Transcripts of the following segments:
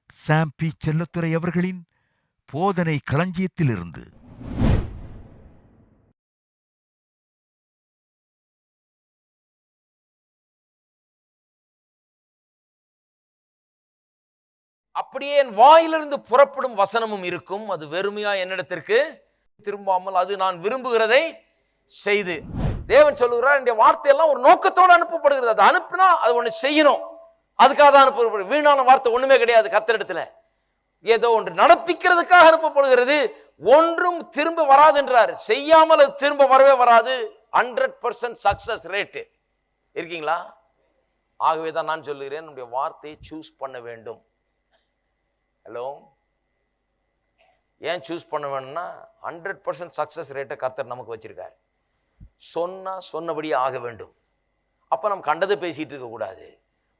சாம் B Chelladurai அவர்களின் போதனை களஞ்சியத்திலிருந்து. அப்படியே என் வாயிலிருந்து புறப்படும் வசனமும் இருக்கும், அது வெறுமையா என்னிடத்திற்கு திரும்பாமல் அது நான் விரும்புகிறதை செய்து. தேவன் சொல்லுகிறார், இந்த வார்த்தையெல்லாம் ஒரு நோக்கத்தோடு அனுப்பப்படுகிறது. அது அனுப்பினா அது ஒண்ணு செய்யணும், அதுக்காக தான் அனுப்பப்படுகிறது. வீணான வார்த்தை ஒண்ணுமே கிடையாது. கர்த்தரிடத்துல ஏதோ ஒன்று நடப்பிக்கிறதுக்காக அனுப்பப்படுகிறது. ஒன்றும் திரும்ப வராது என்றார். செய்யாமல் அது திரும்ப வரவே வராது. 100% சக்சஸ் ரேட்டு இருக்கீங்களா? ஆகவே தான் நான் சொல்லுகிறேன், நம்முடைய வார்த்தையை சூஸ் பண்ண வேண்டும். ஹலோ, ஏன் சூஸ் பண்ண வேணும்னா 100% சக்சஸ் ரேட்டை கர்த்தர் நமக்கு வச்சிருக்காரு. சொன்னா சொன்னபடியே ஆக வேண்டும். அப்ப நம்ம கண்டதை பேசிட்டு இருக்க கூடாது.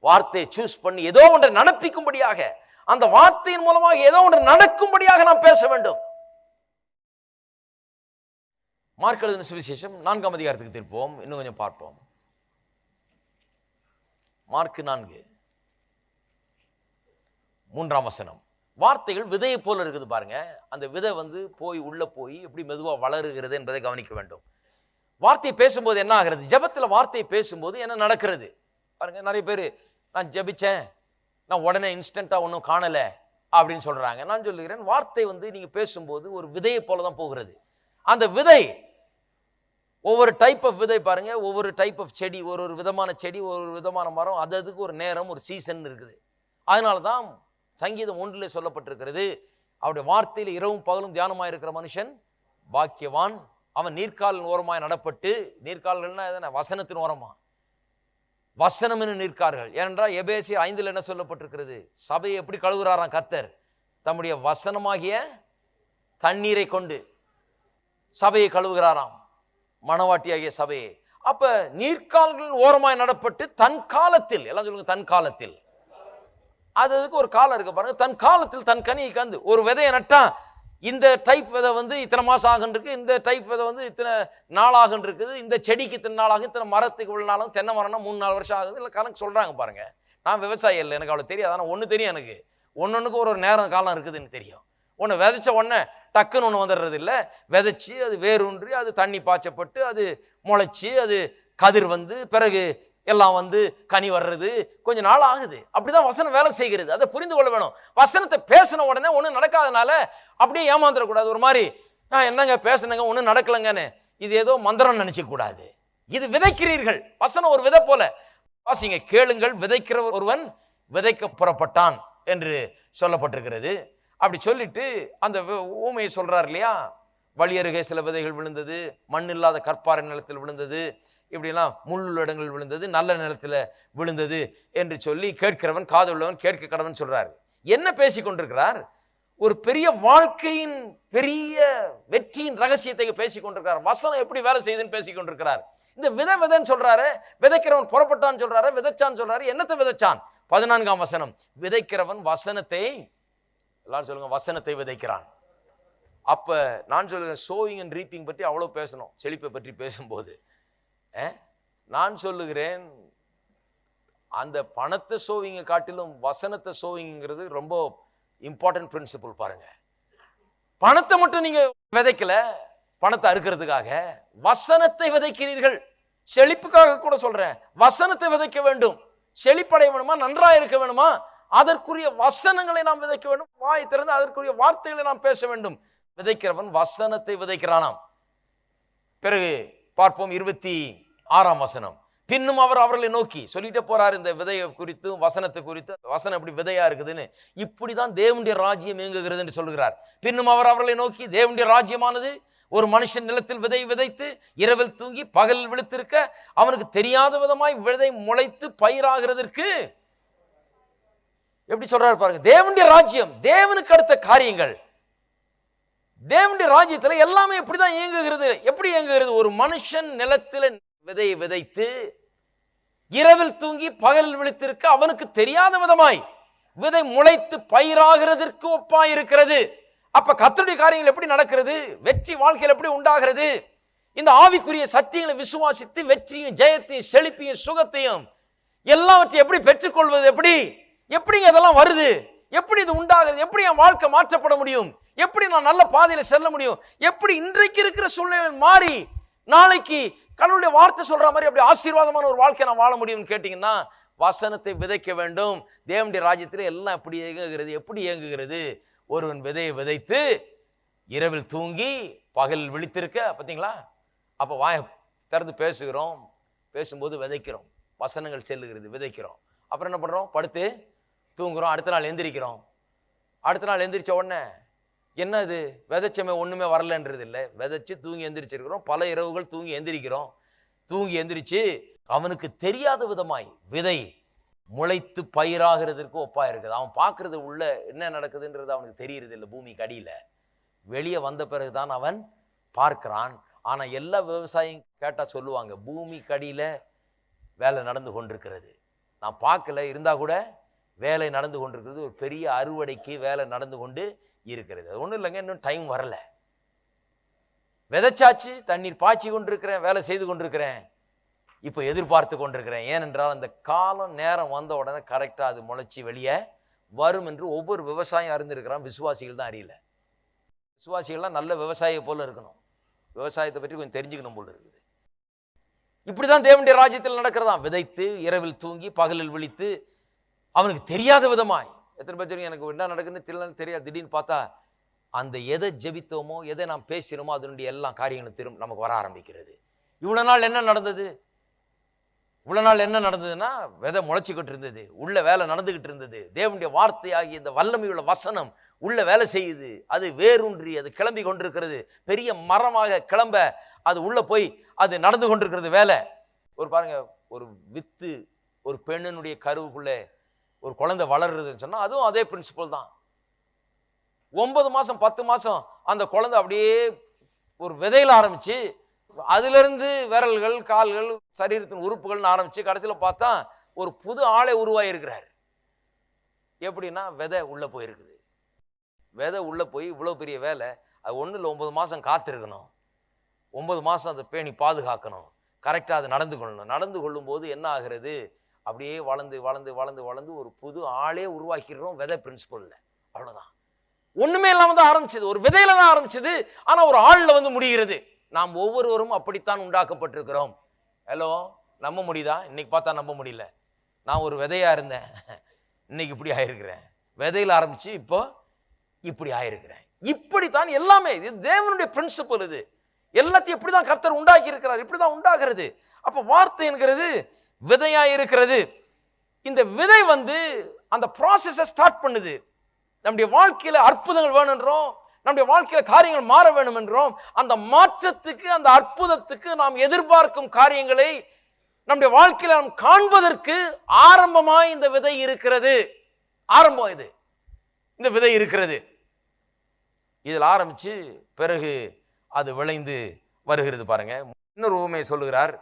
வார்த்தையை சூஸ் பண்ணி ஏதோ ஒன்றை நடப்பிக்கும்படியாக, அந்த வார்த்தையின் மூலமாக ஏதோ ஒன்று நடக்கும்படியாக நாம் பேச வேண்டும். மார்க் எழுதின சுவிசேஷம் 4ஆம் அதிகாரத்துக்கு திருப்போம், இன்னும் கொஞ்சம் பார்ப்போம். மார்க் 4 3ஆம் வசனம். வார்த்தைகள் விதையை போல இருக்குது பாருங்க. அந்த விதை போய் உள்ள போய் எப்படி மெதுவா வளருகிறது என்பதை கவனிக்க வேண்டும். வார்த்தையை பேசும்போது என்ன ஆகிறது? ஜெபத்தில் வார்த்தையை பேசும்போது என்ன நடக்கிறது பாருங்க. நிறைய பேர் நான் ஜெபிச்சேன், நான் உடனே இன்ஸ்டன்டா ஒன்றும் காணல அப்படின்னு சொல்றாங்க. நான் சொல்லுகிறேன், வார்த்தை நீங்க பேசும்போது ஒரு விதையை போல தான் போகிறது. அந்த விதை ஒவ்வொரு டைப் ஆஃப் விதை பாருங்க, ஒவ்வொரு டைப் ஆஃப் செடி, ஒரு விதமான செடி, ஒரு விதமான மரம், அதுக்கு ஒரு நேரம், ஒரு சீசன் இருக்குது. அதனால தான் சங்கீதம் 1 சொல்லப்பட்டிருக்கிறது, அவருடைய வார்த்தையில் இரவும் பகலும் தியானமாய் இருக்கிற மனுஷன் பாக்கியவான், அவன் நீர்க்காலின் ஓரமாய் நடப்பட்டு. நீர்க்கால்கள்னா வசனத்தின் ஓரமா, வசனம் என்று நிற்கார்கள். ஏனென்றால் எபேசியர் 5 என்ன சொல்லப்பட்டிருக்கிறது? சபையை எப்படி கழுவுறாராம் கர்த்தர்? தம்முடைய வசனமாகிய தண்ணீரை கொண்டு சபையை கழுவுகிறாராம், மணவாட்டியாகிய சபையை. அப்ப நீர்க்கால்களின் ஓரமாய் நடப்பட்டு தன் காலத்தில், எல்லாம் சொல்லுங்க தன் காலத்தில், அதுக்கு ஒரு காலம் இருக்கு பாருங்க. தன் காலத்தில் தன் கனியை காந்து. ஒரு விதையை நட்டா இந்த டைப் விதை இத்தனை மாசம் ஆகுன்றிருக்கு, இந்த டைப் விதை இத்தனை நாள் ஆகுன்றிருக்குது, இந்த செடிக்கு இத்தனை நாள் ஆகும், இத்தனை மரத்துக்கு இவ்வளவு நாளும், தென்னை மரம்னா 3-4 வருஷம் ஆகுது, இல்லை கணக்கு சொல்றாங்க பாருங்க. நான் விவசாயி இல்லை, எனக்கு அவ்வளவு தெரியாது. ஆனால் ஒன்று தெரியும், எனக்கு ஒன்னொன்னுக்கு ஒரு நேரம் காலம் இருக்குதுன்னு தெரியும். ஒன்று விதைச்ச உடனே டக்குன்னு ஒன்று வந்துடுறது இல்லை. விதைச்சி அது வேரூன்றி அது தண்ணி பாய்ச்சப்பட்டு அது முளைச்சி அது கதிர் பிறகு எல்லாம் கனி வர்றது கொஞ்ச நாள் ஆகுது. அப்படிதான் வசனம் வேலை செய்கிறது. அதை புரிந்து கொள்ள வேணும். வசனத்தை பேசின உடனே ஒன்றும் நடக்காதனால அப்படியே ஏமாந்துடக்கூடாது. ஒரு மாதிரி நான் என்னங்க பேசினங்க ஒன்றும் நடக்கலைங்கன்னு இது ஏதோ மந்திரம் நினைச்சிக்க கூடாது. இது விதைக்கிறீர்கள். வசனம் ஒரு விதை போல. வாசிங்க, கேளுங்கள், விதைக்கிற ஒருவன் விதைக்க புறப்பட்டான் என்று சொல்லப்பட்டிருக்கிறது. அப்படி சொல்லிட்டு அந்த ஊமையை சொல்றார் இல்லையா, வழி அருகே சில விதைகள் விழுந்தது, மண் இல்லாத கற்பாறை நிலத்தில் விழுந்தது, இப்படிலாம் முள் இடங்கள் விழுந்தது, நல்ல நிலத்துல விழுந்தது என்று சொல்லி கேட்கிறவன் காதுள்ளவன் கேட்க கடவன் சொல்றாரு. என்ன பேசி கொண்டிருக்கிறார்? ஒரு பெரிய வாழ்க்கையின் பெரிய வெற்றியின் ரகசியத்தை பேசி கொண்டிருக்கிறார். வசனம் எப்படி வேலை செய்யுதுன்னு பேசி கொண்டிருக்கிறார். இந்த விதைன்னு சொல்றாரு, விதைக்கிறவன் புறப்பட்டான்னு சொல்றாரு, விதைச்சான்னு சொல்றாரு. என்னத்தை விதைச்சான்? 14ஆம் வசனம். விதைக்கிறவன் வசனத்தை, எல்லாரும் சொல்லுங்க, வசனத்தை விதைக்கிறான். அப்ப நான் சொல்லுவேன், சோவிங் அண்ட் ரீப்பிங் பற்றி அவ்வளவு பேசணும். செழிப்பை பற்றி பேசும்போது நான் சொல்லுகிறேன், அந்த பணத்தை சோவிங்க காட்டிலும் வசனத்தை சோவிங்கிறது ரொம்ப இம்பார்ட்டன்ட் பிரின்சிபிள். பாருங்க, பணத்தை மட்டும் நீங்க விதைக்கல பணத்தை அறுக்கிறதுக்காக, வசனத்தை விதைக்கிறீர்கள். செழிப்புக்காக கூட சொல்றேன், வசனத்தை விதைக்க வேண்டும். செழிப்படைய வேணுமா, நன்றா இருக்க வேணுமா, அதற்குரிய வசனங்களை நாம் விதைக்க வேண்டும். வாய் திறந்து அதற்குரிய வார்த்தைகளை நாம் பேச வேண்டும். விதைக்கிறவன் வசனத்தை விதைக்கிறானாம். பிறகு பார்ப்போம் 26ஆம் வசனம். பின்னும் அவர் அவர்களை நோக்கி சொல்லிட்டே போறாரு இந்த விதையை குறித்து, வசனத்தை குறித்து. வசனம் எப்படி விதையா இருக்குதுன்னு, இப்படிதான் தேவனுடைய ராஜ்யம் இயங்குகிறது என்று சொல்கிறார். பின்னும் அவர் அவர்களை நோக்கி, தேவனுடைய ராஜ்யமானது ஒரு மனுஷன் நிலத்தில் விதை விதைத்து இரவில் தூங்கி பகலில் விழித்திருக்க அவனுக்கு தெரியாத விதமாய் விதை முளைத்து பயிராகிறதற்கு. எப்படி சொல்றாரு பாருங்க. தேவனுடைய ராஜ்யம், தேவனுக்கு அடுத்த காரியங்கள், தேவனுடைய ராஜ்யத்துல எல்லாமே எப்படிதான் இயங்குகிறது? எப்படி இயங்குகிறது? ஒரு மனுஷன் நிலத்தில் விதையை விதைத்து இரவில் தூங்கி பகலில் விழித்திருக்க அவனுக்கு தெரியாத விதமாய் விதை முளைத்து பயிராகிறதற்கு ஒப்பாய் இருக்கிறது. அப்ப கர்த்தருடைய காரியங்கள் எப்படி நடக்கிறது? வெற்றி வாழ்க்கையில் எப்படி உண்டாகிறது? இந்த ஆவிக்குரிய சத்தியங்களை விசுவாசித்து வெற்றியும் ஜெயத்தையும் செழிப்பையும் சுகத்தையும் எல்லாவற்றையும் எப்படி பெற்றுக்கொள்வது? எப்படிங்க அதெல்லாம் வருது? எப்படி இது உண்டாகுது? எப்படி என் வாழ்க்கை மாற்றப்பட முடியும்? எப்படி நான் நல்ல பாதையில செல்ல முடியும்? எப்படி இன்றைக்கு இருக்கிற சூழ்நிலை மாறி நாளைக்கு கடவுளுடைய வார்த்தை சொல்ற மாதிரி அப்படி ஆசீர்வாதமான ஒரு வாழ்க்கை நான் வாழ முடியும்னு கேட்டீங்கன்னா, வசனத்தை விதைக்க வேண்டும். தேவனுடைய ராஜ்யத்தில் எல்லாம் எப்படி இயங்குகிறது? எப்படி இயங்குகிறது? ஒருவன் விதையை விதைத்து இரவில் தூங்கி பகலில் விழித்திருக்க, பார்த்தீங்களா? அப்போ வாயை திறந்து பேசுகிறோம், பேசும்போது விதைக்கிறோம், வசனங்கள் செல்லுகிறது, விதைக்கிறோம். அப்புறம் என்ன பண்ணுறோம்? படுத்து தூங்குறோம், அடுத்த நாள் எந்திரிக்கிறோம். அடுத்த நாள் எந்திரிச்ச உடனே என்ன இது விதைச்சமே ஒன்றுமே வரலன்றது இல்லை, விதைச்சு தூங்கி எந்திரிச்சிருக்கிறோம். பல இரவுகள் தூங்கி எந்திரிக்கிறோம். தூங்கி எந்திரிச்சு அவனுக்கு தெரியாத விதமாய் விதை முளைத்து பயிராகிறதுக்கு ஒப்பா இருக்குது. அவன் பார்க்கறது உள்ள என்ன நடக்குதுன்றது அவனுக்கு தெரியறது இல்லை. பூமிக்கு அடியில் வெளியே வந்த பிறகுதான் அவன் பார்க்கிறான். ஆனால் எல்லா விவசாயியும் கேட்டால் சொல்லுவாங்க, பூமிக்கு அடியில் வேலை நடந்து கொண்டிருக்கிறது. நான் பார்க்கல, இருந்தால் கூட வேலை நடந்து கொண்டிருக்கிறது. ஒரு பெரிய அறுவடைக்கு வேலை நடந்து கொண்டு இருக்கிறது. அது ஒன்றும் இல்லைங்க, இன்னும் டைம் வரல. விதைச்சாச்சு, தண்ணீர் பாய்ச்சி கொண்டிருக்கிறேன், வேலை செய்து கொண்டிருக்கிறேன், இப்போ எதிர்பார்த்து கொண்டிருக்கிறேன். ஏனென்றால் அந்த காலம் நேரம் வந்த உடனே கரெக்டாக அது முளைச்சி வெளியே வரும் என்று ஒவ்வொரு விவசாயம் அறிந்திருக்கிறான். விசுவாசிகள் தான் அறியல. விசுவாசிகள்லாம் நல்ல விவசாயியை போல இருக்கணும், விவசாயத்தை பற்றி கொஞ்சம் தெரிஞ்சுக்கணும் போல இருக்குது. இப்படிதான் தேவனுடைய ராஜ்யத்தில் நடக்கிறதா. விதைத்து இரவில் தூங்கி பகலில் விழித்து அவனுக்கு தெரியாத விதமாய். எத்தனை பேர் எனக்கு என்ன நடக்குதுன்னு தெரியாது, திடீர்னு பார்த்தா அந்த எதை ஜெபித்தோமோ, எதை நாம் பேசினோமோ அதனுடைய எல்லா காரியங்களும் திரும்ப நமக்கு வர ஆரம்பிக்கிறது. இவ்வளவு நாள் என்ன நடந்தது? இவ்வளவு நாள் என்ன நடந்ததுன்னா, விதை முளைச்சிக்கிட்டு இருந்தது, உள்ள வேலை நடந்துகிட்டு இருந்தது. தேவனுடைய வார்த்தையாகி இந்த வல்லமையுள்ள வசனம் உள்ள வேலை செய்யுது. அது வேரூன்றி அது கிளம்பி கொண்டிருக்கிறது. பெரிய மரமாக கிளம்ப அது உள்ள போய் அது நடந்து கொண்டிருக்கிறது வேலை. ஒரு பாருங்க, ஒரு வித்து ஒரு பெண்ணினுடைய கருவுக்குள்ளே ஒரு குழந்தை வளர்றதுன்னு சொன்னா அதுவும் அதே பிரின்சிபல் தான். 9 மாசம் 10 மாசம் அந்த குழந்தை அப்படியே ஒரு விதையில ஆரம்பிச்சு, அதுல இருந்து விரல்கள், கால்கள், சரீரத்தின் உறுப்புகள்னு ஆரம்பிச்சு கடைசியில் பார்த்தா ஒரு புது ஆளை உருவாகி இருக்கிறார். எப்படின்னா விதை உள்ள போயிருக்குது. விதை உள்ள போய் இவ்வளவு பெரிய வேலை. அது ஒன்றும் இல்லை, 9 மாசம் காத்திருக்கணும், 9 மாசம் அதை பேணி பாதுகாக்கணும், கரெக்டாக அது நடந்து கொள்ளணும். நடந்து கொள்ளும் போது என்ன ஆகிறது? அப்படியே வளர்ந்து வளர்ந்து வளர்ந்து வளர்ந்து ஒரு புது ஆளே உருவாக்கிடுறோம். விதை பிரின்சிபல்ல அவ்வளவுதான். ஒண்ணுமே இல்லாம தான் ஆரம்பிச்சது, ஒரு விதையில தான் ஆரம்பிச்சது, ஆனா ஒரு ஆள்ல வந்து முடிகிறது. நாம் ஒவ்வொருவரும் அப்படித்தான் உண்டாக்கப்பட்டிருக்கிறோம். ஹலோ, நம்ப முடியுதா? இன்னைக்கு பார்த்தா நம்ப முடியல. நான் ஒரு விதையா இருந்தேன், இன்னைக்கு இப்படி ஆயிருக்கிறேன். விதையில ஆரம்பிச்சு இப்போ இப்படி ஆயிருக்கிறேன். இப்படித்தான் எல்லாமே. இது தேவனுடைய பிரின்சிபல். இது எல்லாத்தையும் இப்படிதான் கர்த்தர் உண்டாக்கி இருக்கிறார். இப்படிதான் உண்டாகிறது. அப்ப வார்த்தை என்கிறது விதையா இருக்கிறது. இந்த விதை வந்து அந்த ப்ராசஸை ஸ்டார்ட் பண்ணுது. நம்முடைய வாழ்க்கையில அற்புதங்கள் வேணும்ன்றோம், நம்முடைய வாழ்க்கையில காரியங்கள் மாற வேண்டும் என்றோம். அந்த மாற்றத்துக்கு, அந்த அற்புதத்துக்கு நாம் எதிர்பார்க்கும் காரியங்களை நம்முடைய வாழ்க்கையில நாம் காண்பதற்கு ஆரம்பமாய் இந்த விதை இருக்கிறது. ஆரம்பம் இது, இந்த விதை இருக்கிறது. இதில் ஆரம்பிச்சு பிறகு அது விளைந்து வருகிறது. பாருங்க, இன்னொரு உவமையை சொல்லுகிறார்.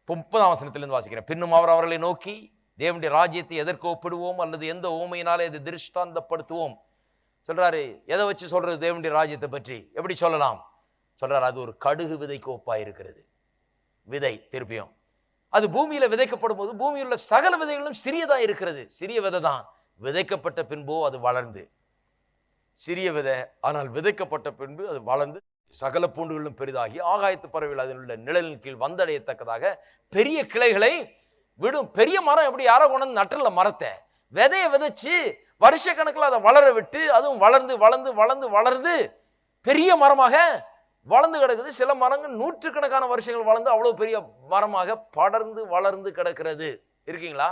30ஆம் வசனத்திலிருந்து வாசிக்கிறேன். பின்னும் அவர் அவர்களை நோக்கி, தேவனுடைய ராஜ்யத்தை எதற்கு ஒப்பிடுவோம் அல்லது எந்த உவமையினாலே இதை திருஷ்டாந்தப்படுத்துவோம் சொல்றாரு. எதை வச்சு சொல்றது தேவனுடைய ராஜ்யத்தை பற்றி? எப்படி சொல்லலாம் சொல்றாரு? அது ஒரு கடுகு விதைக்கு ஒப்பாய் இருக்கிறது. விதை திருப்பியும் அது பூமியில விதைக்கப்படும் போது பூமியில் உள்ள சகல விதைகளும் சிறியதா இருக்கிறது. சிறிய விதை தான், விதைக்கப்பட்ட பின்போ அது வளர்ந்து, சிறிய விதை ஆனால் விதைக்கப்பட்ட பின்பு அது வளர்ந்து சகல பூண்டுகளும் பெரிதாகி ஆகாயத்து பறவைகள் அதில் உள்ள நிழலின் கீழ் வந்தடையத்தக்கதாக பெரிய கிளைகளை விடும். பெரிய மரம் எப்படி யாரோ கொண்டு நட்டுல மரத்தை விதையை விதைச்சு வருஷ கணக்கில் அதை வளர விட்டு அதுவும் வளர்ந்து வளர்ந்து வளர்ந்து வளர்ந்து பெரிய மரமாக வளர்ந்து கிடக்குது. சில மரங்கள் நூற்றுக்கணக்கான வருஷங்கள் வளர்ந்து அவ்வளவு பெரிய மரமாக படர்ந்து வளர்ந்து கிடக்கிறது. இருக்கீங்களா?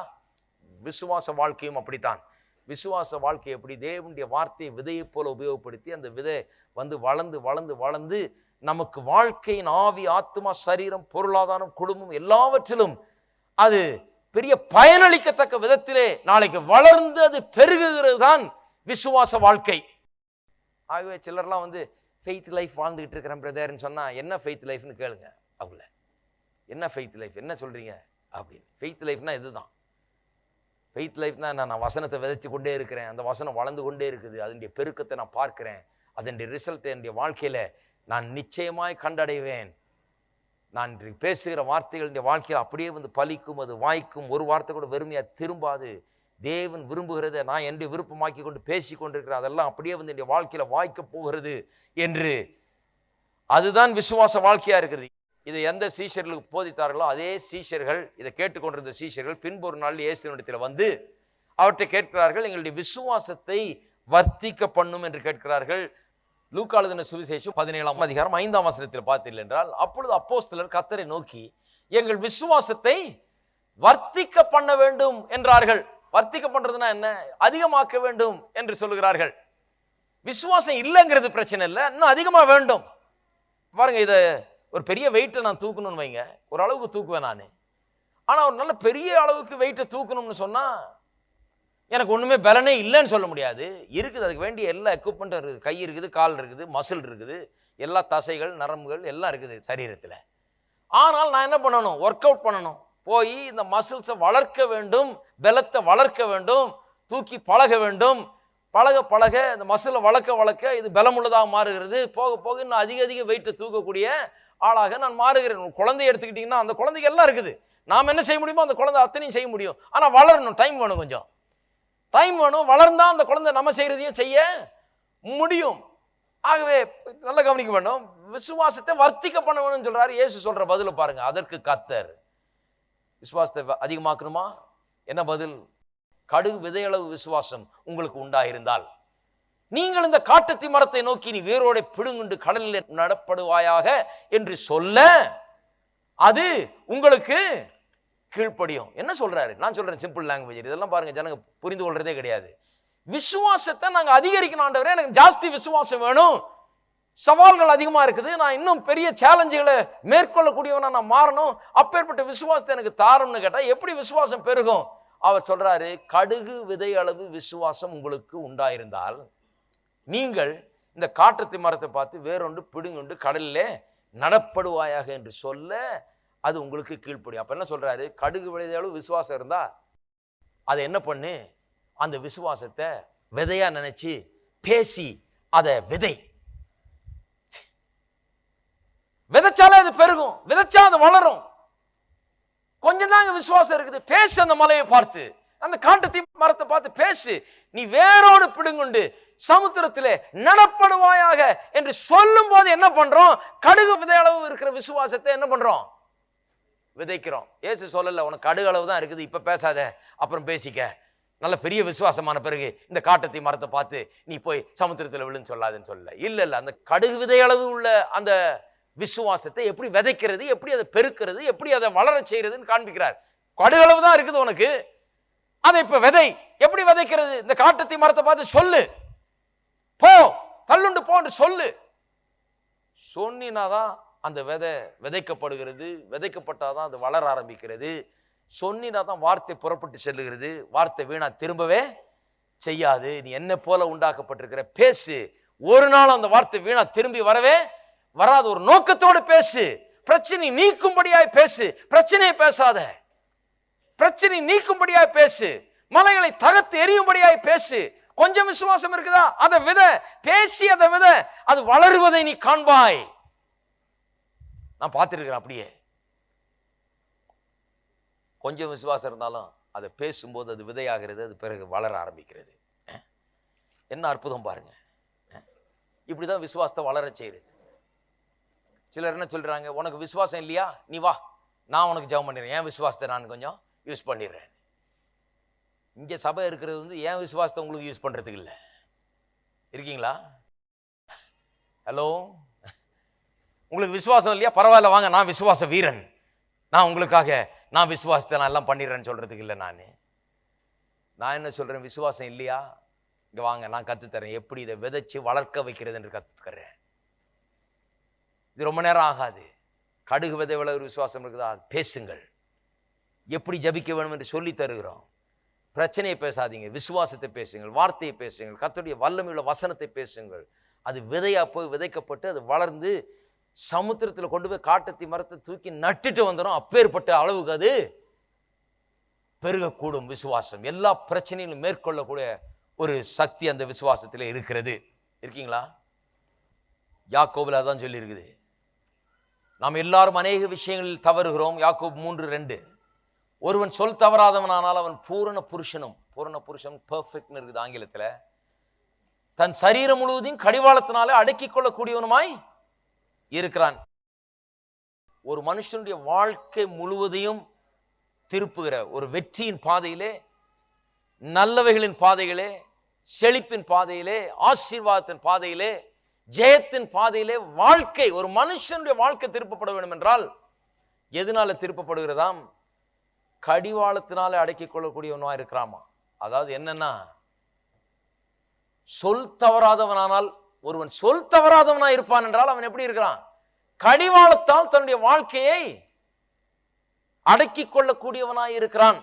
விசுவாச வாழ்க்கையும் அப்படித்தான். விசுவாச வாழ்க்கை எப்படி? தேவனுடைய வார்த்தையை விதையை போல உபயோகப்படுத்தி அந்த விதை வந்து வளர்ந்து வளர்ந்து வளர்ந்து நமக்கு வாழ்க்கையின் ஆவி, ஆத்மா, சரீரம், பொருளாதாரம், குடும்பம் எல்லாவற்றிலும் அது பெரிய பயனளிக்கத்தக்க விதத்திலே நாளைக்கு வளர்ந்து அது பெருகுகிறது தான் விசுவாச வாழ்க்கை. ஆகவே சிலர்லாம் வந்து ஃபெய்த் லைஃப் வாழ்ந்துகிட்டு இருக்கிறேன் பிரதர்ன்னு சொன்னா, என்ன ஃபெய்த் லைஃப்னு கேளுங்க அவங்கள. என்ன ஃபெய்த் லைஃப், என்ன சொல்றீங்க அப்படின்னு. ஃபெய்த் லைஃப்னா இதுதான். ஃபெய்த் லைஃப்னா நான் வசனத்தை விதைத்து கொண்டே இருக்கிறேன், அந்த வசனம் வளர்ந்து கொண்டே இருக்குது, அதனுடைய பெருக்கத்தை நான் பார்க்கிறேன், அதனுடைய ரிசல்ட் என்னுடைய வாழ்க்கையில நான் நிச்சயமாய் கண்டடைவேன். நான் பேசுகிற வார்த்தைகள் வாழ்க்கையில் அப்படியே வந்து பலிக்கும், அது வாய்க்கும், ஒரு வார்த்தை கூட வெறுமையா திரும்பாது. தேவன் விரும்புகிறத நான் என்னுடைய விருப்பமாக்கி கொண்டு பேசி கொண்டிருக்கிறேன், அதெல்லாம் அப்படியே வந்து என்னுடைய வாழ்க்கையில வாய்க்க போகிறது என்று. அதுதான் விசுவாச வாழ்க்கையா இருக்கிறது. இதை எந்த சீஷர்களுக்கு போதித்தார்களோ அதே சீஷர்கள், இதை கேட்டுக்கொண்டிருந்த சீஷர்கள் பின்பு ஒரு நாள் இயேசுவினிடத்தில் வந்து அவற்றை கேட்கிறார்கள், எங்களுடைய விசுவாசத்தை வர்த்திக்க பண்ணும் என்று கேட்கிறார்கள். லூக்கா எழுதின சுவிசேஷம் 17ஆம் அதிகாரம் 5ஆம் வசனத்தில் பார்த்தீர்கள் என்றால், அப்பொழுது அப்போஸ்தலர் கர்த்தரை நோக்கி எங்கள் விசுவாசத்தை வர்த்திக்க பண்ண வேண்டும் என்றார்கள். வர்த்திக்க பண்றதுன்னா என்ன? அதிகமாக்க வேண்டும் என்று சொல்லுகிறார்கள். விசுவாசம் இல்லைங்கிறது பிரச்சனை இல்லை, இன்னும் அதிகமா வேண்டும். பாருங்க, இதை ஒரு பெரிய வெயிட்டை நான் தூக்கணும்னு வைங்க, ஒரு அளவுக்கு தூக்குவேன் நான். ஆனா ஒரு நல்ல பெரிய அளவுக்கு வெயிட்டை தூக்கணும்னு சொன்னா எனக்கு ஒண்ணுமே பலனே இல்லைன்னு சொல்ல முடியாது. இருக்குது, அதுக்கு வேண்டிய எல்லா எக்யூப்மெண்ட்டும் இருக்குது. கை இருக்குது, கால் இருக்குது, மசில் இருக்குது, எல்லா தசைகள் நரம்புகள் எல்லாம் இருக்குது சரீரத்தில். ஆனால் நான் என்ன பண்ணணும்? ஒர்க் அவுட் பண்ணணும். போய் இந்த மசில்ஸை வளர்க்க வேண்டும், பலத்தை வளர்க்க வேண்டும், தூக்கி பழக வேண்டும். பழக பழக இந்த மசிலை வளர்க்க வளர்க்க இது பலமுள்ளதாக மாறுகிறது. போக போக இன்னும் அதிக அதிக வெயிட்டை தூக்கக்கூடிய ஆளாக நான் மாறுகிறேன். குழந்தைய எடுத்துக்கிட்டிங்கன்னா அந்த குழந்தைக்கு எல்லாம் இருக்குது. நாம் என்ன செய்ய முடியுமோ அந்த குழந்தை அத்தனையும் செய்ய முடியும். ஆனால் வளரணும், டைம் வேணும், கொஞ்சம் டைம் வேணும். வளர்ந்தா அந்த குழந்தை நம்ம செய்யறதையும் செய்ய முடியும். ஆகவே நல்ல கவனிக்க வேண்டும். விசுவாசத்தை வர்த்திக்க பண்ண வேணும்னு சொல்றாரு. இயேசு சொல்ற பதில பாருங்க. அதற்கு கர்த்தர், விசுவாசத்தை அதிகமாக்கணுமா? என்ன பதில்? கடுகு விதையளவு விசுவாசம் உங்களுக்கு உண்டாயிருந்தால் நீங்கள் இந்த காட்டுத்தி மரத்தை நோக்கி நீ வேரோட பிடுங்குண்டு கடலில் நடப்படுவாயாக என்று சொல்ல அது உங்களுக்கு கீழ்ப்படியும். என்ன சொல்றாரு? நான் சொல்றேன் சிம்பிள் லாங்குவேஜ். இதெல்லாம் பாருங்க, ஜனங்க புரிந்து கொள்றதே கிடையாது. விசுவாசத்தை நாங்க அதிகரிக்கணும் ஆண்டவரே, எனக்கு ஜாஸ்தி விசுவாசம் வேணும், சவால்கள் அதிகமா இருக்குது, நான் இன்னும் பெரிய சேலஞ்சுகளை மேற்கொள்ளக்கூடியவனா நான் மாறணும், அப்பேற்பட்ட விசுவாசத்தை எனக்கு தாரும்னு கேட்டா எப்படி விசுவாசம் பெருகும்? அவர் சொல்றாரு, கடுகு விதை அளவு விசுவாசம் உங்களுக்கு உண்டாயிருந்தால் நீங்கள் இந்த காட்டுத்தி மரத்தை பார்த்து வேறொன்று பிடுங்குண்டு கடலிலே நடப்படுவாயாக என்று சொல்ல அது உங்களுக்கு கீழ்ப்படியும். அப்ப என்ன சொல்றாரு? கடுகு விதை அளவு விசுவாசம் இருந்தா அதை என்ன பண்ணு? அந்த விசுவாசத்தை விதையா நினைச்சு பேசி அதை விதைச்சாலே அது பெருகும், விதைச்சா அது வளரும். கொஞ்சம் தாங்க விசுவாசம் இருக்குது. பேசு, அந்த மலையை பார்த்து, அந்த காட்டுத்தி மரத்தை பார்த்து பேசு, நீ வேரோடு பிடுங்குண்டு சமுத்திரத்திலே நடப்படுவாயாக என்று சொல்லும் போது என்ன பண்றோம்? கடுகு விதை அளவு இருக்கிற விசுவாசத்தை என்ன பண்றோம்? விதைக்கிறோம். ஏசு சொல்லல உனக்கு கடுகு அளவு தான் இருக்குது, இப்ப பேசாத, அப்புறம் பேசிக்க, நல்ல பெரிய விசுவாசமான பிறகு இந்த காட்டுத்தி மரத்தை பார்த்து நீ போய் சமுத்திரத்தில் விழுன்னு சொல்லாதுன்னு சொல்லல. இல்ல இல்ல, அந்த கடுகு விதை அளவு உள்ள அந்த விசுவாசத்தை எப்படி விதைக்கிறது, எப்படி அதை பெருக்கிறது, எப்படி அதை வளர செய்யறதுன்னு காண்பிக்கிறார். கடுகளவு தான் இருக்குது உனக்கு, அதை இப்ப விதை. எப்படி விதைக்கிறது? இந்த காட்டுத்தி மரத்தை பார்த்து சொல்லு, போ தள்ளுண்டு போன்று சொல்லு. சொன்னினாதான் அந்த விதை விதைக்கப்படுகிறது, விதைக்கப்பட்டாதான் அது வளர ஆரம்பிக்கிறது. சொன்னினாதான் வார்த்தை புறப்பட்டு செல்லுகிறது. வார்த்தை வீணா திரும்பவே செய்யாது. நீ என்ன போல உண்டாக்கப்பட்டிருக்கிற, பேசு. ஒரு நாள் அந்த வார்த்தை வீணா திரும்பி வரவே வராது. ஒரு நோக்கத்தோடு பேசு. பிரச்சனை நீக்கும்படியாய் பேசு, பிரச்சனையை பேசாத. பிரச்சனை நீக்கும்படியாய் பேசு, மலைகளை தகர்த்து எரியும்படியாய் பேசு. கொஞ்சம் விசுவாசம் இருக்குதா? அதை விதை, பேசி அதை விதை, அது வளருவதை நீ காண்பாய். நான் பார்த்திருக்கிறேன். அப்படியே கொஞ்சம் விசுவாசம் இருந்தாலும் அதை பேசும்போது அது விதையாகிறது, அது பிறகு வளர ஆரம்பிக்கிறது. என்ன அற்புதம் பாருங்க. இப்படிதான் விசுவாசத்தை வளர செய்யுது. சிலர் என்ன சொல்றாங்க, உனக்கு விசுவாசம் இல்லையா, நீ வா, நான் உனக்கு ஜெபம் பண்ணிடுறேன், என் விசுவாசத்தை நான் கொஞ்சம் யூஸ் பண்ணிடுறேன். இங்க சபை இருக்கிறது வந்து என் விசுவாசத்தை உங்களுக்கு யூஸ் பண்றதுக்கு இல்லை. இருக்கீங்களா? ஹலோ, உங்களுக்கு விசுவாசம் இல்லையா, பரவாயில்ல வாங்க, நான் விசுவாச வீரன், நான் உங்களுக்காக நான் விசுவாசத்தை நான் எல்லாம் பண்ணிடுறேன்னு சொல்றதுக்கு இல்லை. நான் என்ன சொல்றேன், விசுவாசம் இல்லையா, இங்க வாங்க, நான் கத்துத்தரேன் எப்படி இதை விதைச்சு வளர்க்க வைக்கிறது என்று கத்துக்கிறேன். இது ரொம்ப நேரம் ஆகாது. கடுகு விதை விளவு விசுவாசம் இருக்குதா, பேசுங்கள். எப்படி ஜபிக்க வேணும் என்று சொல்லி தருகிறோம். பிரச்சனையை பேசாதீங்க, விசுவாசத்தை பேசுங்கள், வார்த்தையை பேசுங்கள், கர்த்தருடைய வல்லமையுள்ள வசனத்தை பேசுங்கள். அது விதையா போய் விதைக்கப்பட்டு அது வளர்ந்து சமுத்திரத்தில் கொண்டு போய் காட்டுத்தி மரத்தை தூக்கி நட்டுட்டு வந்துடும். அப்பேற்பட்ட அளவுக்கு அது பெருகக்கூடும். விசுவாசம் எல்லா பிரச்சனையிலும் மேற்கொள்ளக்கூடிய ஒரு சக்தி அந்த விசுவாசத்தில் இருக்கிறது. இருக்கீங்களா? யாக்கோபுல தான் சொல்லி இருக்குது. நாம் எல்லாரும் அநேக விஷயங்களில் தவறுகிறோம். யாக்கோபு 3:2 ஒருவன் சொல் தவறாதவனானால் அவன் பூரண புருஷனும் பெர்ஃபெக்ட்னு இருக்குது ஆங்கிலத்துல, தன் சரீரம் முழுவதையும் கடிவாளத்தினாலே அடக்கிக் கொள்ளக்கூடியவனுமாய் இருக்கிறான். ஒரு மனுஷனுடைய வாழ்க்கை முழுவதையும் திருப்புகிற ஒரு வெற்றியின் பாதையிலே, நல்லவைகளின் பாதையிலே, செழிப்பின் பாதையிலே, ஆசீர்வாதத்தின் பாதையிலே, ஜெயத்தின் பாதையிலே வாழ்க்கை, ஒரு மனுஷனுடைய வாழ்க்கை திருப்பப்பட வேண்டும் என்றால் எதனால திருப்பப்படுகிறதாம்? கடிவாளத்தினாலே அடக்கிக் கொள்ளக்கூடியவனா இருக்கிறாமா. அதாவது என்னன்னா, சொல் தவறாதவனானால், ஒருவன் சொல் தவறாதவனா இருப்பான் என்றால் அவன் எப்படி இருக்கிறான்? கடிவாளத்தால் தன்னுடைய வாழ்க்கையை அடக்கிக் கொள்ளக்கூடியவனாய் இருக்கிறான்.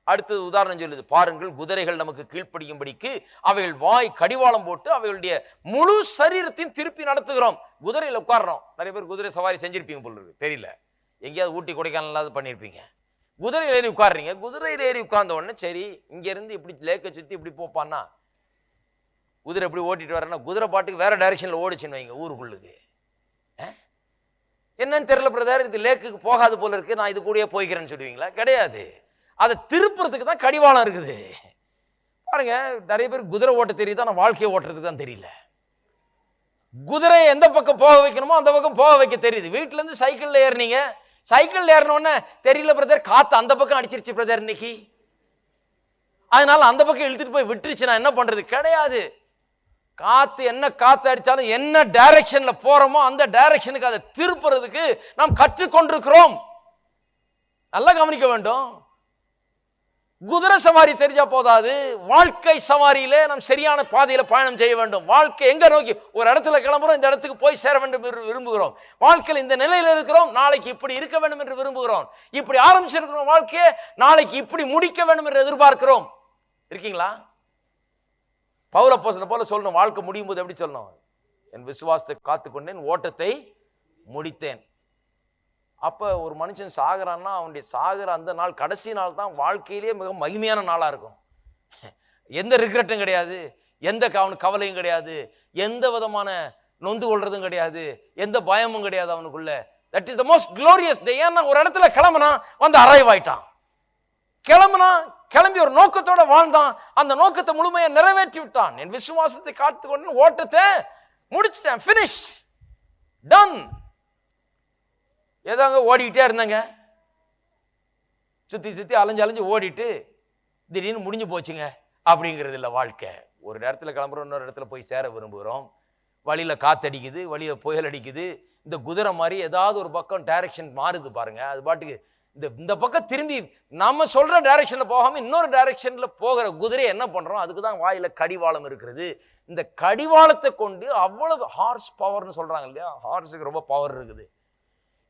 அடுத்தது உதாரணம் சொல்லுது பாருங்கள், குதிரைகள் நமக்கு கீழ்ப்படியும்படிக்கு அவைகள் வாய் கடிவாளம் போட்டு அவைகளுடைய முழு சரீரத்தையும் திருப்பி நடத்துகிறோம். குதிரையில உட்கார்றோம். நிறைய பேர் குதிரை சவாரி செஞ்சிருப்பீங்க போல இருக்கு, தெரியல, எங்கேயாவது ஊட்டி கொடைக்கானல் பண்ணியிருப்பீங்க. குதிரையில் ஏறி உட்கார்றீங்க. குதிரையில் ஏறி உட்கார்ந்த உடனே சரி இங்க இருந்து இப்படி லேக்க சுத்தி இப்படி போப்பான்னா, குதிரை எப்படி ஓட்டிட்டு வரேன்னா குதிரை பாட்டுக்கு வேற டைரக்ஷன்ல ஓடிச்சுன்னு வைங்க ஊருக்குள்ளுக்கு. என்னன்னு தெரியல பிரதர், இது லேக்குக்கு போகாது போல இருக்கு, நான் இது கூடயே போய்க்கிறேன்னு சொல்லுவீங்களா? கிடையாது. அதை திருப்புறதுக்கு தான் கடிவாளம் இருக்குது. பாருங்க, நிறைய பேர் குதிரை ஓட்ட தெரியுது, ஆனால் வாழ்க்கையை ஓட்டுறதுக்கு தான் தெரியல. குதிரையை எந்த பக்கம் போக வைக்கணுமோ அந்த பக்கம் போக வைக்க தெரியுது. வீட்டுல இருந்து சைக்கிள்ல ஏறினீங்க, சைக்கிள் ஏறினோடனே தெரியல பிரதர், காத்து அந்த பக்கம் அடிச்சிருச்சு பிரதர் இன்னைக்கு, அதனால அந்த பக்கம் இழுத்துட்டு போய் விட்டுருச்சு, நான் என்ன பண்றது? கிடையாது. காத்து என்ன காத்து அடிச்சாலும் என்ன டைரக்ஷன்ல போறோமோ அந்த டைரக்ஷனுக்கு அதை திருப்புறதுக்கு நாம் கற்றுக்கொண்டிருக்கிறோம். நல்லா கவனிக்க வேண்டும். குதிரை சவாரி தெரிஞ்சா போதாது, வாழ்க்கை சவாரியிலே நாம் சரியான பாதையில பயணம் செய்ய வேண்டும். வாழ்க்கை எங்க நோக்கி? ஒரு இடத்துல கிளம்புறோம், இந்த இடத்துக்கு போய் சேர வேண்டும் என்று விரும்புகிறோம். வாழ்க்கையில் இந்த நிலையில இருக்கிறோம், நாளைக்கு இப்படி இருக்க வேண்டும் என்று விரும்புகிறோம். இப்படி ஆரம்பிச்சிருக்கிறோம் வாழ்க்கையை, நாளைக்கு இப்படி முடிக்க வேண்டும் என்று எதிர்பார்க்கிறோம். இருக்கீங்களா? பவுல் அப்போஸ்தலன் போல சொல்லணும். வாழ்க்கை முடியும் போது எப்படி சொல்லணும்? என் விசுவாசத்தை காத்துக்கொண்டேன், ஓட்டத்தை முடித்தேன். அப்ப ஒரு மனுஷன் சாகுறான்னா அவனுடைய சாகுற அந்த நாள் கடைசி நாள் தான் வாழ்க்கையிலேயே மிக மகிமையான நாளா இருக்கும். எந்த ரிக்ரெட்டும் கிடையாது, எந்த அவனுக்கு கவலையும் கிடையாது, எந்த விதமான நொந்து கொள்றதும் கிடையாது, எந்த பயமும் கிடையாது அவனுக்குள்ள. That is the most glorious day. ஏன்னா ஒரு இடத்துல கிளம்புனா வந்து அரைவ் ஆயிட்டான், கிளம்பி ஒரு நோக்கத்தோட வாழ்ந்தான், அந்த நோக்கத்தை முழுமையா நிறைவேற்றி விட்டான். என் விசுவாசத்தை காத்துக்கொண்டு ஓட்டத்தை முடிச்சிட்டேன், finished, done. ஏதாங்க ஓடிக்கிட்டே இருந்தாங்க, சுத்தி சுத்தி அலைஞ்சு ஓடிட்டு திடீர்னு முடிஞ்சு போச்சுங்க அப்படிங்கிறது இல்லை வாழ்க்கை. ஒரு இடத்துல கிளம்புறோம், இன்னொரு இடத்துல போய் சேர விரும்புகிறோம். வழியில காத்தடிக்குது, வழியில புயல் அடிக்குது. இந்த குதிரை மாதிரி ஏதாவது ஒரு பக்கம் டைரக்ஷன் மாறுது பாருங்க, அது பாட்டுக்கு இந்த பக்கம் திரும்பி நம்ம சொல்ற டைரக்ஷன்ல போகாம இன்னொரு டைரக்ஷன்ல போகிற குதிரை என்ன பண்றோம்? அதுக்கு தான் வாயில கடிவாளம் இருக்கிறது. இந்த கடிவாளத்தை கொண்டு அவ்வளவு ஹார்ஸ் பவர்னு சொல்றாங்க இல்லையா, ஹார்ஸுக்கு ரொம்ப பவர் இருக்குது.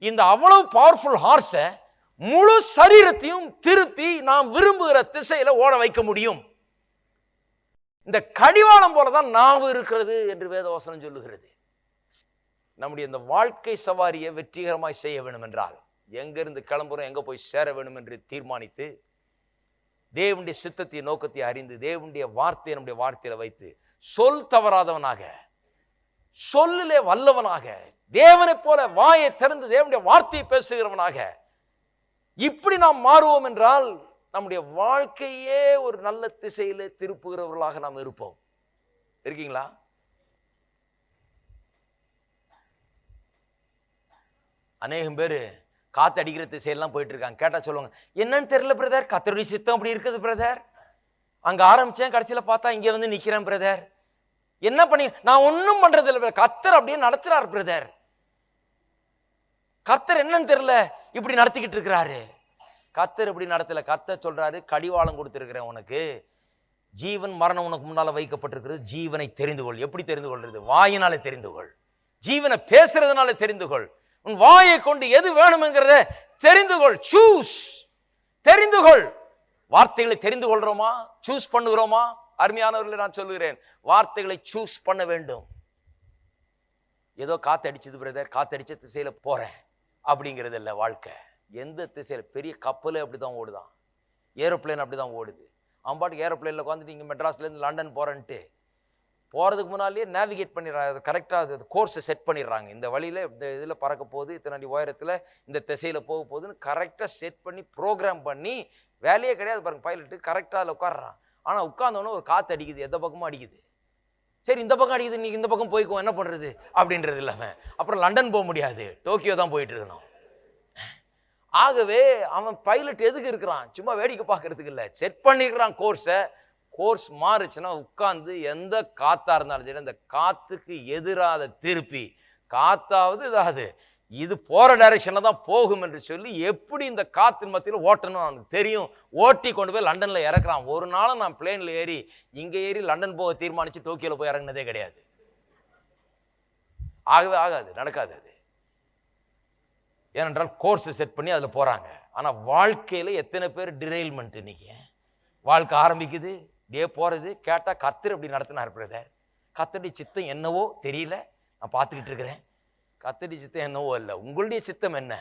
இந்த அவ்வளவு பவர்ஃபுல் ஹார்ஸை முழு சரீரத்தையும் திருப்பி நாம் விரும்புகிற திசையில ஓட வைக்க முடியும். இந்த கடிவாளம் போலதான் நாவு இருக்கிறது என்று வேதவசனம் சொல்லுகிறது. நம்முடைய இந்த வாழ்க்கை சவாரியை வெற்றிகரமாய் செய்ய வேண்டும் என்றால் எங்கிருந்து கிளம்புறோம், எங்க போய் சேர வேண்டும் என்று தீர்மானித்து தேவனுடைய சித்தத்தை நோக்கத்தை அறிந்து தேவனுடைய வார்த்தையை நம்முடைய வார்த்தையில வைத்து சொல் தவறாதவனாக, சொல்லிலே வல்லவனாக, தேவனை போல வாயை திறந்து தேவனுடைய வார்த்தையை பேசுகிறவனாக இப்படி நாம் மாறுவோம் என்றால் நம்முடைய வாழ்க்கையே ஒரு நல்ல திசையிலே திருப்புகிறவர்களாக நாம் இருப்போம். இருக்கீங்களா? அநேகம் பேரு காத்து அடிக்கிற திசையெல்லாம் போயிட்டு இருக்காங்க. கேட்டா சொல்லுவாங்க, என்னன்னு தெரியல பிரதர், கர்த்தருடைய சித்தம் அப்படி இருக்குது பிரதர். அங்க ஆரம்பிச்சேன், கடைசியில பார்த்தா இங்க வந்து நிக்கிறேன் பிரதர். என்ன பண்ணி? நான் ஒன்னும் பண்றது இல்லை, கர்த்தர் அப்படியே நடத்துறாரு பிரதர். கர்த்தர் என்னன்னு தெரியல இப்படி நடத்திக்கிட்டு இருக்கிறாரு. கர்த்தர் இப்படி நடத்தல. கர்த்தர் சொல்றாரு, கடிவாளம் கொடுத்திருக்கிறேன் உனக்கு, ஜீவன் மரணம் உனக்கு முன்னால வைக்கப்பட்டிருக்கிறது, ஜீவனை தெரிந்து கொள். எப்படி தெரிந்து கொள்றது? வாயினாலே தெரிந்து கொள். ஜீவனை பேசுறதுனால தெரிந்து கொள். உன் வாயை கொண்டு எது வேணும்ங்கிறத தெரிந்து கொள். சூஸ், தெரிந்து கொள். வார்த்தைகளை தெரிந்து கொள்றோமா? சூஸ் பண்ணுகிறோமா? அருமையானவர்களை நான் சொல்லுகிறேன், வார்த்தைகளை சூஸ் பண்ண வேண்டும். ஏதோ காத்து அடிச்சது பிரதர், காத்து அடிச்ச திசையில போறேன் அப்படிங்கிறது இல்லை வாழ்க்கை. எந்த திசையில? பெரிய கப்பலே அப்படிதான் ஓடுதான், ஏரோப்ளேன் அப்படிதான் ஓடுது. அவன் பாட்டுக்கு ஏரோப்ளேன்ல உட்காந்துட்டு இங்க மெட்ராஸ்ல இருந்து லண்டன் போறேன்ட்டு போகிறதுக்கு முன்னாலேயே நேவிகேட் பண்ணிடுறாங்க, கரெக்டாக அது கோர்ஸை செட் பண்ணிடுறாங்க. இந்த வழியில் இந்த இதில் பறக்க போகுது, இத்தனை அடி உயரத்தில் இந்த திசையில் போக போகுதுன்னு கரெக்டாக செட் பண்ணி ப்ரோக்ராம் பண்ணி வேலையே கிடையாது பாருங்க. பைலட்டு கரெக்டாக அதில் உட்காடுறான். ஆனால் உட்கார்ந்தோன்னே ஒரு காற்று அடிக்குது, எந்த பக்கமும் அடிக்குது. சரி, இந்த பக்கம் அடிக்குது, நீங்கள் இந்த பக்கம் போய்க்கும், என்ன பண்ணுறது அப்படின்றது இல்லாமல் அப்புறம் லண்டன் போக முடியாது, டோக்கியோ தான் போயிட்டு இருக்கணும். ஆகவே அவன் பைலட் எதுக்கு இருக்கிறான்? சும்மா வேடிக்கை பார்க்கறதுக்கு இல்லை, செட் பண்ணிக்கிறான் கோர்ஸை. கோர்ஸ் மாறுச்சுன்னா உட்கார்ந்து எந்த காத்தா இருந்தாலும் சரி அந்த காத்துக்கு எதிராக திருப்பி, காத்தாவது இதாவது இது போற டைரக்ஷன்ல தான் போகும் என்று சொல்லி எப்படி இந்த காத்தின் மத்தியில் ஓட்டணும் அவனுக்கு தெரியும். ஓட்டி கொண்டு போய் லண்டன்ல இறக்குறான். ஒரு நாளும் நான் பிளேன்ல ஏறி இங்க ஏறி லண்டன் போக தீர்மானிச்சு டோக்கியோல போய் இறங்கினதே கிடையாது. ஆகவே ஆகாது, நடக்காது அது. ஏனென்றால் கோர்ஸ் செட் பண்ணி அதுல போறாங்க. ஆனா வாழ்க்கையில எத்தனை பேர் டிரெயில்மெண்ட்? இன்னைக்கு வாழ்க்கை ஆரம்பிக்குது, டே போறது, கேட்டா கர்த்தர் அப்படி நடத்தினார் பிரதர், கர்த்தருடைய சித்தம் என்னவோ தெரியல, நான் பார்த்துக்கிட்டு இருக்கிறேன். கர்த்தருடைய சித்தம் என்னவோ இல்லை, உங்களுடைய சித்தம் என்ன?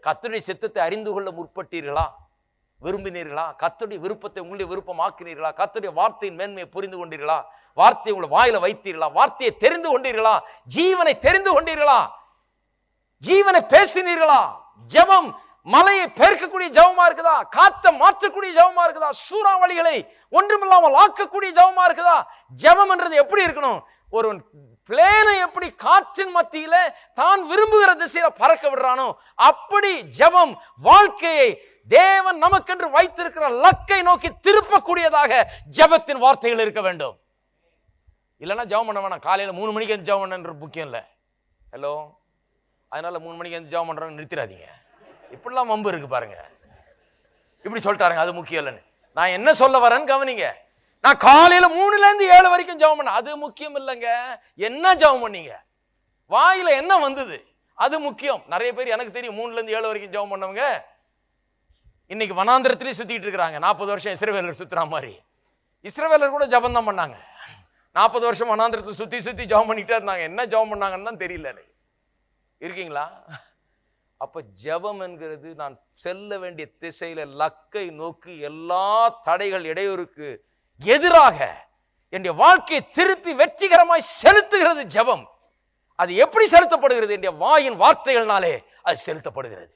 கர்த்தருடைய சித்தத்தை அறிந்து கொள்ள முற்பட்டீர்களா? விரும்பினீர்களா? கர்த்தருடைய விருப்பத்தை உங்களுடைய விருப்பம் ஆக்கினீர்களா? கர்த்தருடைய வார்த்தையின் மேன்மையை புரிந்து கொண்டீர்களா? வார்த்தையை உங்களை வாயில வைத்தீர்களா? வார்த்தையை தெரிந்து கொண்டீர்களா? ஜீவனை தெரிந்து கொண்டீர்களா? ஜீவனை பேசினீர்களா? ஜெபம் மலையை பெருக்கக்கூடிய ஜெபமா இருக்குதா? காத்த மாற்றக்கூடிய ஜெபமா இருக்குதா? சூறாவளிகளை ஒன்றுமில்லாமல் ஆக்கக்கூடிய ஜெபமா இருக்குதா? ஜெபம் என்றது எப்படி இருக்கணும்? ஒரு பிளேனை எப்படி காற்றின் மத்தியில தான் விரும்புகிற திசையில பறக்க விடுறானோ அப்படி ஜெபம் வாழ்க்கையை தேவன் நமக்கென்று வைத்திருக்கிற லக்கை நோக்கி திருப்பக்கூடியதாக ஜெபத்தின் வார்த்தைகள் இருக்க வேண்டும். இல்லைன்னா ஜெபம் பண்ண வேணாம். காலையில 3 மணிக்கு வந்து ஜெபம் பண்ண முக்கியம் இல்லை. ஹலோ, அதனால 3 மணிக்கு வந்து ஜெபம் பண்றவங்க நிறுத்திடாதீங்க. இப்படிலாம் வம்பு இருக்கு பாருங்க. இப்படி சொல்லிட்டாருங்க, அது முக்கியம் இல்லைன்னு. நான் என்ன சொல்ல வரேன்னு கவனிங்க. நான் காலையில 3ல இருந்து 7 வரைக்கும் ஜெபம் பண்ண, அது முக்கியம் இல்லைங்க. என்ன ஜெபம் பண்ணீங்க, வாயில என்ன வந்தது, அது முக்கியம். நிறைய பேர் எனக்கு தெரியும் 3ல இருந்து 7 வரைக்கும் ஜெபம் பண்ணவங்க இன்னைக்கு வனாந்திரத்திலே சுத்திட்டு இருக்கிறாங்க. 40 வருஷம் இஸ்ரவேலர் சுத்துற மாதிரி. இஸ்ரவேலர் கூட ஜெபம் தான் பண்ணாங்க. 40 வருஷம் வனாந்திரத்தில் சுத்தி சுத்தி ஜெபம் பண்ணிட்டே இருந்தாங்க. என்ன ஜெபம் பண்ணாங்கன்னு தான் தெரியல. இருக்கீங்களா? அப்ப ஜெபம் என்கிறது நான் செல்ல வேண்டிய திசையில லக்கை நோக்கி எல்லா தடைகள் இடையூறுக்கு எதிராக என்னுடைய வாழ்க்கையை திருப்பி வெற்றிகரமாய் செலுத்துகிறது ஜெபம். அது எப்படி செலுத்தப்படுகிறது? என்னுடைய வாயின் வார்த்தைகள்னாலே அது செலுத்தப்படுகிறது.